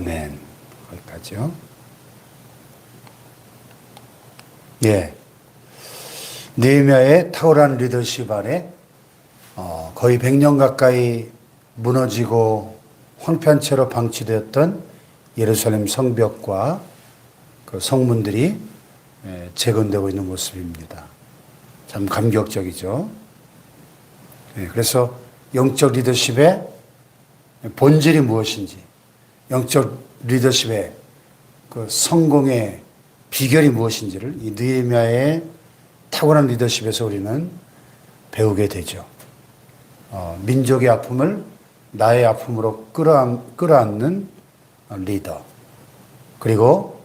아멘. 거기까지요. 예. 느헤미야의 탁월한 리더십 아래 거의 100년 가까이 무너지고 황폐한 채로 방치되었던 예루살렘 성벽과 그 성문들이 재건되고 있는 모습입니다. 참 감격적이죠. 그래서 영적 리더십의 본질이 무엇인지, 영적 리더십의 그 성공의 비결이 무엇인지를 이 느헤미야의 탁월한 리더십에서 우리는 배우게 되죠. 민족의 아픔을 나의 아픔으로 끌어안는 리더. 그리고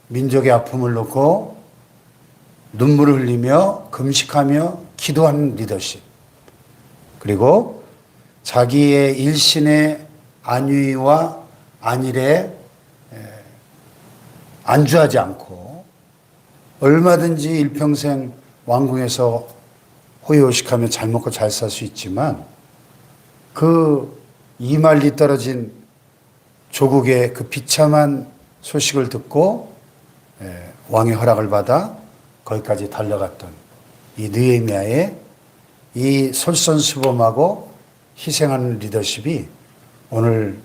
민족의 아픔을 놓고 눈물을 흘리며 금식하며 기도하는 리더십. 그리고 자기의 일신의 안위와 안일에 안주하지 않고 얼마든지 일평생 왕궁에서 호의호식하며 잘 먹고 잘 살 수 있지만 그 이말리 떨어진 조국의 그 비참한 소식을 듣고 왕의 허락을 받아 거기까지 달려갔던 이 느헤미야의 이 솔선수범하고 희생하는 리더십이 오늘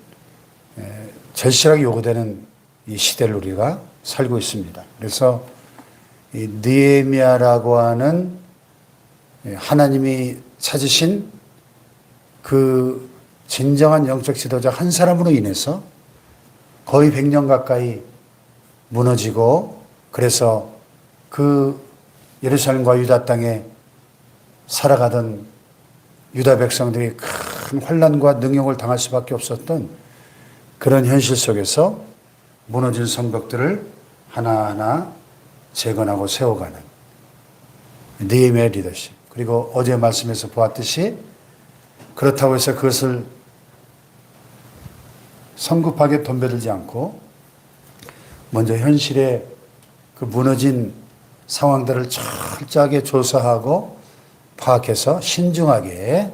절실하게 요구되는 이 시대를 우리가 살고 있습니다. 그래서 이 느헤미야라고 하는 하나님이 찾으신 그 진정한 영적 지도자 한 사람으로 인해서 거의 100년 가까이 무너지고 그래서 그 예루살렘과 유다 땅에 살아가던 유다 백성들이 큰 환난과 능욕을 당할 수밖에 없었던 그런 현실 속에서 무너진 성벽들을 하나하나 재건하고 세워가는 느헤미야의 리더십. 그리고 어제 말씀에서 보았듯이 그렇다고 해서 그것을 성급하게 덤벼들지 않고 먼저 현실의 그 무너진 상황들을 철저하게 조사하고 파악해서 신중하게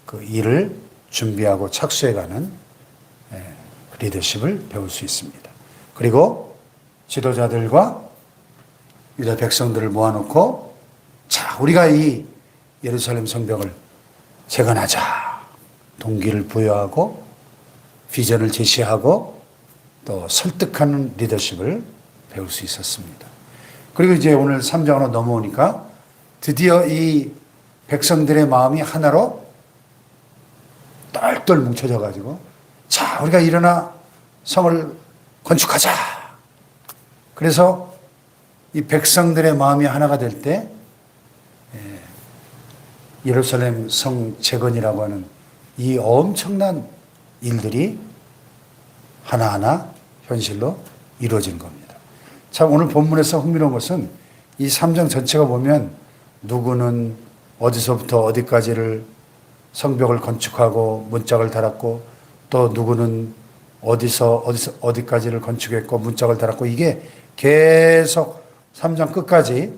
그 일을 준비하고 착수해가는 리더십을 배울 수 있습니다. 그리고 지도자들과 유다 백성들을 모아놓고 자, 우리가 이 예루살렘 성벽을 재건하자. 동기를 부여하고 비전을 제시하고 또 설득하는 리더십을 배울 수 있었습니다. 그리고 이제 오늘 3장으로 넘어오니까 드디어 이 백성들의 마음이 하나로 똘똘 뭉쳐져 가지고 자, 우리가 일어나 성을 건축하자. 그래서 이 백성들의 마음이 하나가 될 때 예루살렘 성 재건이라고 하는 이 엄청난 일들이 하나하나 현실로 이루어진 겁니다. 참 오늘 본문에서 흥미로운 것은 이 3장 전체가 보면 누구는 어디서부터 어디까지를 성벽을 건축하고 문짝을 달았고 또 누구는 어디서 어디까지를 건축했고 문짝을 달았고 이게 계속 3장 끝까지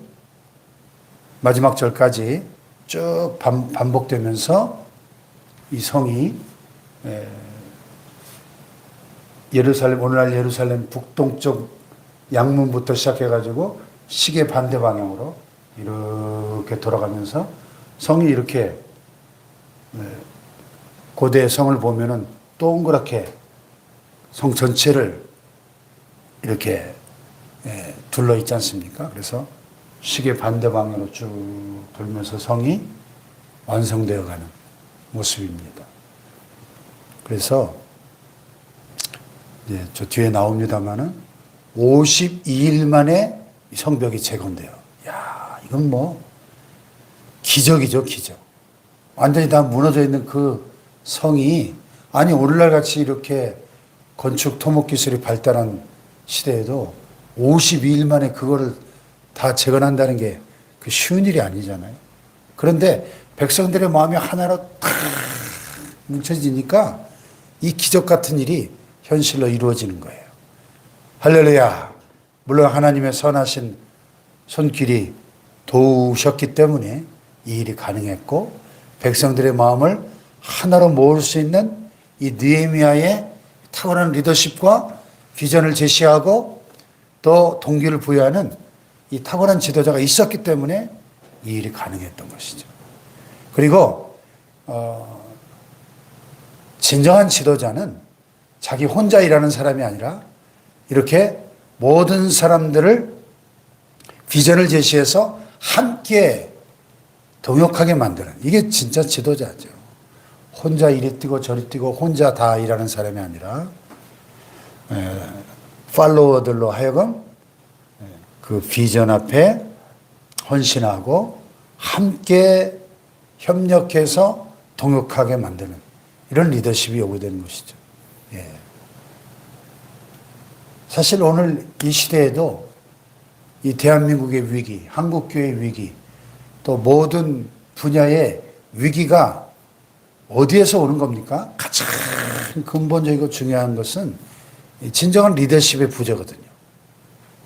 마지막 절까지 쭉 반복되면서 이 성이 예루살렘 오늘날 예루살렘 북동쪽 양문부터 시작해가지고 시계 반대 방향으로 이렇게 돌아가면서 성이 이렇게 고대 성을 보면은 동그랗게 성 전체를 이렇게 둘러 있지 않습니까? 그래서 시계 반대 방향으로 쭉 돌면서 성이 완성되어 가는 모습입니다. 그래서 이제 저 뒤에 나옵니다만은 52일 만에 성벽이 재건돼요. 야, 이건 뭐 기적이죠, 기적. 완전히 다 무너져 있는 그 성이 아니 오늘날 같이 이렇게 건축 토목 기술이 발달한 시대에도 52일 만에 그거를 다 재건한다는 게 그 쉬운 일이 아니잖아요. 그런데 백성들의 마음이 하나로 탁 뭉쳐지니까 이 기적 같은 일이 현실로 이루어지는 거예요. 할렐루야. 물론 하나님의 선하신 손길이 도우셨기 때문에 이 일이 가능했고 백성들의 마음을 하나로 모을 수 있는 이 느헤미야의 탁월한 리더십과 비전을 제시하고 또 동기를 부여하는 이 탁월한 지도자가 있었기 때문에 이 일이 가능했던 것이죠. 그리고 진정한 지도자는 자기 혼자 일하는 사람이 아니라 이렇게 모든 사람들을 비전을 제시해서 함께 동역하게 만드는, 이게 진짜 지도자죠. 혼자 이리 뛰고 저리 뛰고 혼자 다 일하는 사람이 아니라 팔로워들로 하여금 그 비전 앞에 헌신하고 함께 협력해서 동역하게 만드는 이런 리더십이 요구되는 것이죠. 예. 사실 오늘 이 시대에도 이 대한민국의 위기, 한국교회의 위기, 또 모든 분야의 위기가 어디에서 오는 겁니까? 가장 근본적이고 중요한 것은 진정한 리더십의 부재거든요.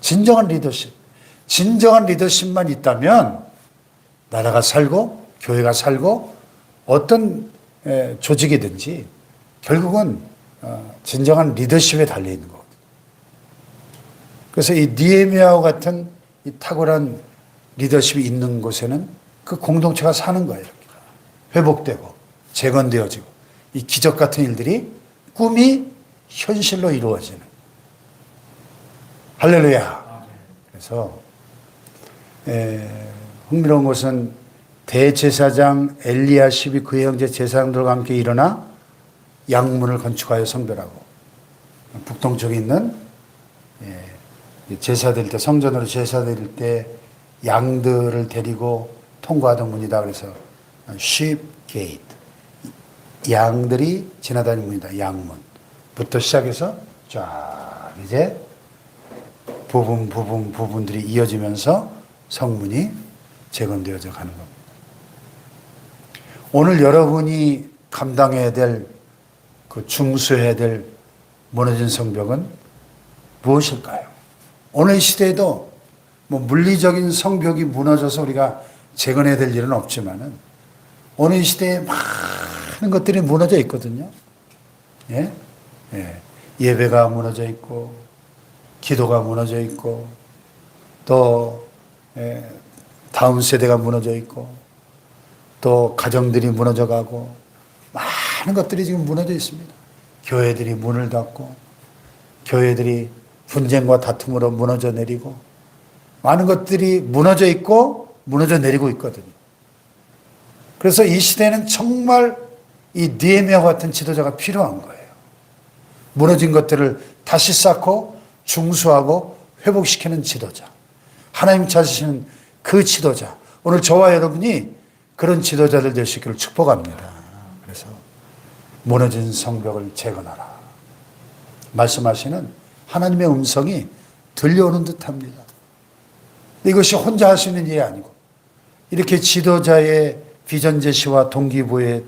진정한 리더십. 진정한 리더십만 있다면 나라가 살고 교회가 살고 어떤 조직이든지 결국은 진정한 리더십에 달려있는 거거든요. 그래서 이 니에미아와 같은 이 탁월한 리더십이 있는 곳에는 그 공동체가 사는 거예요. 회복되고 재건되어지고 이 기적 같은 일들이 꿈이 현실로 이루어지는. 할렐루야. 그래서 흥미로운 것은 대제사장 엘리야십이 그의 형제 제사장들과 함께 일어나 양문을 건축하여 성별하고, 북동쪽에 있는 제사 드릴 때, 성전으로 제사 드릴 때 양들을 데리고 통과하던 문이다. 그래서 sheep gate, 양들이 지나다니는 문이다. 양문부터 시작해서 쫙 이제 부분들이 이어지면서 성문이 재건되어져 가는 겁니다. 오늘 여러분이 감당해야 될, 그 중수해야 될 무너진 성벽은 무엇일까요? 오늘 시대에도 뭐 물리적인 성벽이 무너져서 우리가 재건해야 될 일은 없지만은 오늘 시대에 많은 것들이 무너져 있거든요. 예? 예. 예배가 무너져 있고, 기도가 무너져 있고, 또 다음 세대가 무너져 있고, 또 가정들이 무너져 가고, 많은 것들이 지금 무너져 있습니다. 교회들이 문을 닫고, 교회들이 분쟁과 다툼으로 무너져 내리고, 많은 것들이 무너져 있고 무너져 내리고 있거든요. 그래서 이 시대는 정말 이 니에미아 같은 지도자가 필요한 거예요. 무너진 것들을 다시 쌓고 중수하고 회복시키는 지도자. 하나님 찾으시는 그 지도자. 오늘 저와 여러분이 그런 지도자들 될 수 있기를 축복합니다. 그래서 무너진 성벽을 재건하라 말씀하시는 하나님의 음성이 들려오는 듯합니다. 이것이 혼자 할 수 있는 일이 아니고 이렇게 지도자의 비전 제시와 동기부여에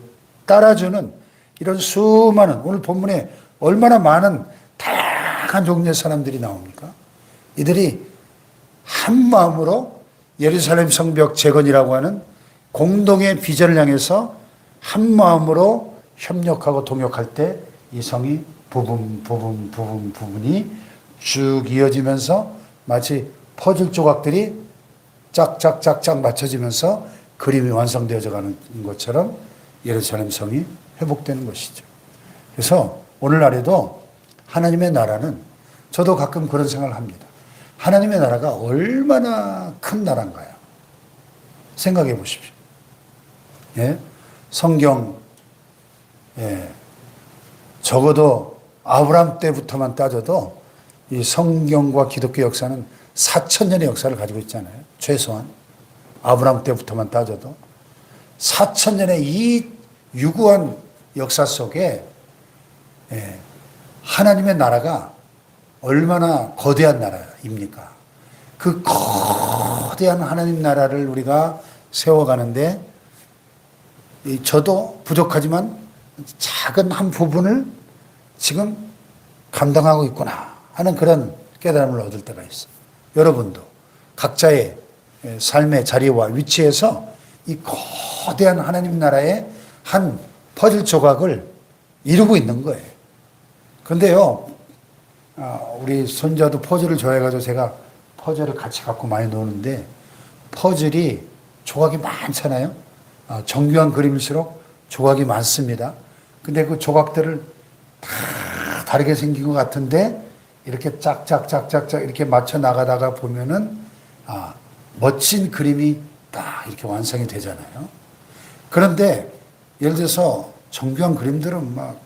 따라주는 이런 수많은, 오늘 본문에 얼마나 많은 다양한 종류의 사람들이 나옵니까? 이들이 한 마음으로 예루살렘 성벽 재건이라고 하는 공동의 비전을 향해서 한 마음으로 협력하고 동역할 때 이 성이 부분이 쭉 이어지면서 마치 퍼즐 조각들이 짝짝짝짝 맞춰지면서 그림이 완성되어져 가는 것처럼 예루살렘 성이 회복되는 것이죠. 그래서 오늘날에도 하나님의 나라는, 저도 가끔 그런 생각을 합니다. 하나님의 나라가 얼마나 큰 나라인가요? 생각해 보십시오. 예? 성경, 적어도 아브라함 때부터만 따져도 이 성경과 기독교 역사는 4,000년의 역사를 가지고 있잖아요. 최소한. 아브라함 때부터만 따져도. 4,000년의 이 유구한 역사 속에 하나님의 나라가 얼마나 거대한 나라입니까? 그 거대한 하나님 나라를 우리가 세워가는데 저도 부족하지만 작은 한 부분을 지금 감당하고 있구나 하는 그런 깨달음을 얻을 때가 있어요. 여러분도 각자의 삶의 자리와 위치에서 이 거대한 하나님 나라의 한 퍼즐 조각을 이루고 있는 거예요. 그런데요, 우리 손자도 퍼즐을 좋아해가지고 제가 퍼즐을 같이 갖고 많이 노는데 퍼즐이 조각이 많잖아요. 정교한 그림일수록 조각이 많습니다. 근데 그 조각들을 다 다르게 생긴 것 같은데 이렇게 짝짝짝짝짝 이렇게 맞춰 나가다가 보면은 멋진 그림이 딱 이렇게 완성이 되잖아요. 그런데 예를 들어서 정교한 그림들은 막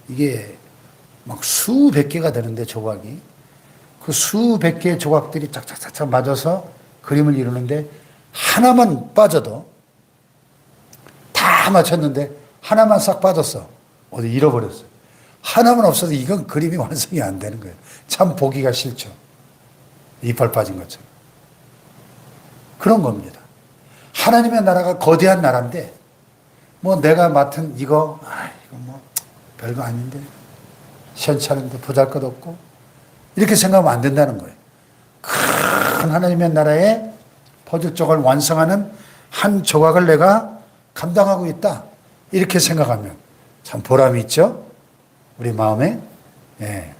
이게 막 수백 개가 되는데 조각이 그 수백 개의 조각들이 짝짝짝짝 맞아서 그림을 이루는데 하나만 빠져도 다 맞췄는데 하나만 싹 빠졌어. 어디 잃어버렸어. 하나만 없어도 이건 그림이 완성이 안 되는 거예요. 참 보기가 싫죠. 이빨 빠진 것처럼. 그런 겁니다. 하나님의 나라가 거대한 나라인데 뭐 내가 맡은 이거 뭐 별거 아닌데 시원찮은데 보잘것없고 이렇게 생각하면 안 된다는 거예요. 큰 하나님의 나라의 퍼즐 조각을 완성하는 한 조각을 내가 감당하고 있다. 이렇게 생각하면 참 보람이 있죠. 우리 마음에. 예.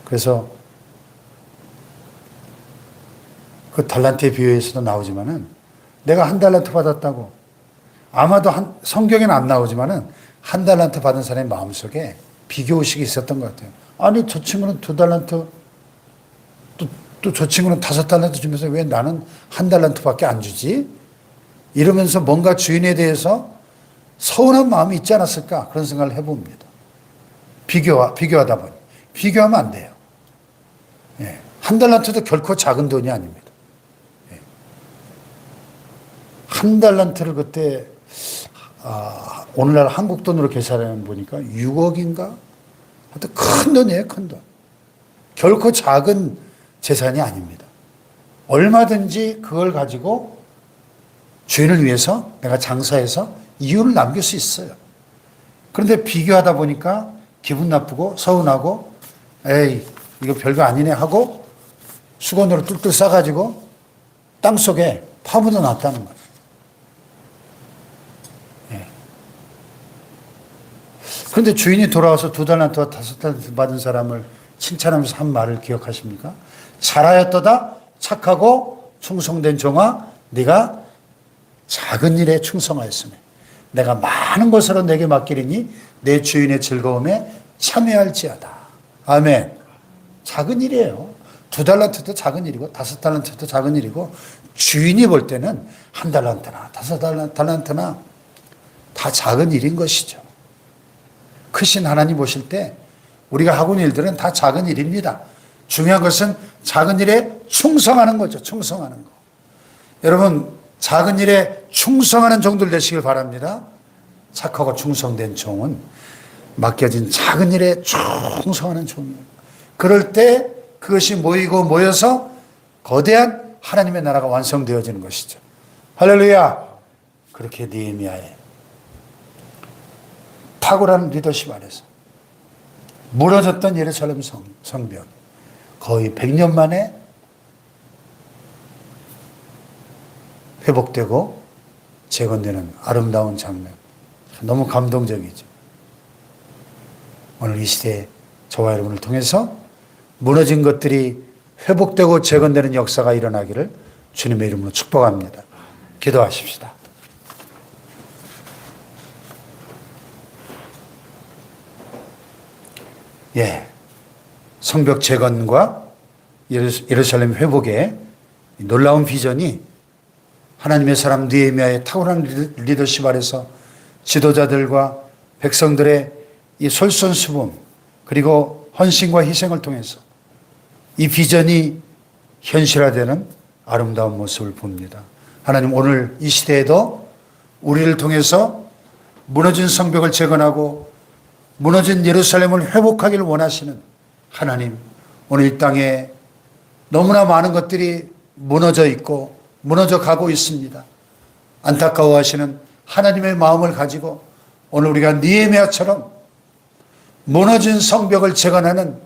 그래서 그 달란트의 비유에서도 나오지만은 내가 한 달란트 받았다고 아마도 성경에는 안 나오지만은 한 달란트 받은 사람의 마음속에 비교의식이 있었던 것 같아요. 아니 저 친구는 2달란트 또 저 친구는 5달란트 주면서 왜 나는 한 달란트밖에 안 주지? 이러면서 뭔가 주인에 대해서 서운한 마음이 있지 않았을까? 그런 생각을 해봅니다. 비교하다 보니. 비교하면 안 돼요. 예. 한 달란트도 결코 작은 돈이 아닙니다. 예. 한 달란트를 그때, 오늘날 한국 돈으로 계산해 보니까 6억인가? 하여튼 큰 돈이에요, 큰 돈. 결코 작은 재산이 아닙니다. 얼마든지 그걸 가지고 주인을 위해서 내가 장사해서 이윤을 남길 수 있어요. 그런데 비교하다 보니까 기분 나쁘고 서운하고 에이 이거 별거 아니네 하고 수건으로 뚫뚫 싸가지고 땅속에 파묻어 놨다는 거예요. 예. 그런데 주인이 돌아와서 2달란트와 5달란트 받은 사람을 칭찬하면서 한 말을 기억하십니까? 잘하였도다 착하고 충성된 종아 네가 작은 일에 충성하였으며 내가 많은 것으로 내게 맡기리니 내 주인의 즐거움에 참여할지어다. 아멘. 작은 일이에요. 2달란트도 작은 일이고 5달란트도 작은 일이고 주인이 볼 때는 1달란트나 5달란트나 다 작은 일인 것이죠. 크신 하나님 보실 때 우리가 하고 있는 일들은 다 작은 일입니다. 중요한 것은 작은 일에 충성하는 거죠. 충성하는 거. 여러분 작은 일에 충성하는 종들 되시길 바랍니다. 착하고 충성된 종은 맡겨진 작은 일에 충성하는 종이에요. 그럴 때 그것이 모이고 모여서 거대한 하나님의 나라가 완성되어지는 것이죠. 할렐루야. 그렇게 느헤미야의 탁월한 리더십 안에서 무너졌던 예루살렘 성벽 거의 100년 만에 회복되고 재건되는 아름다운 장면. 너무 감동적이죠. 오늘 이 시대에 저와 여러분을 통해서 무너진 것들이 회복되고 재건되는 역사가 일어나기를 주님의 이름으로 축복합니다. 기도하십시다. 예, 성벽 재건과 예루살렘 회복의 놀라운 비전이 하나님의 사람 느헤미야의 탁월한 리더십 아래서 지도자들과 백성들의 이 솔선수범 그리고 헌신과 희생을 통해서 이 비전이 현실화되는 아름다운 모습을 봅니다. 하나님 오늘 이 시대에도 우리를 통해서 무너진 성벽을 재건하고 무너진 예루살렘을 회복하기를 원하시는 하나님, 오늘 이 땅에 너무나 많은 것들이 무너져 있고 무너져 가고 있습니다. 안타까워하시는 하나님의 마음을 가지고 오늘 우리가 느헤미야처럼 무너진 성벽을 재건하는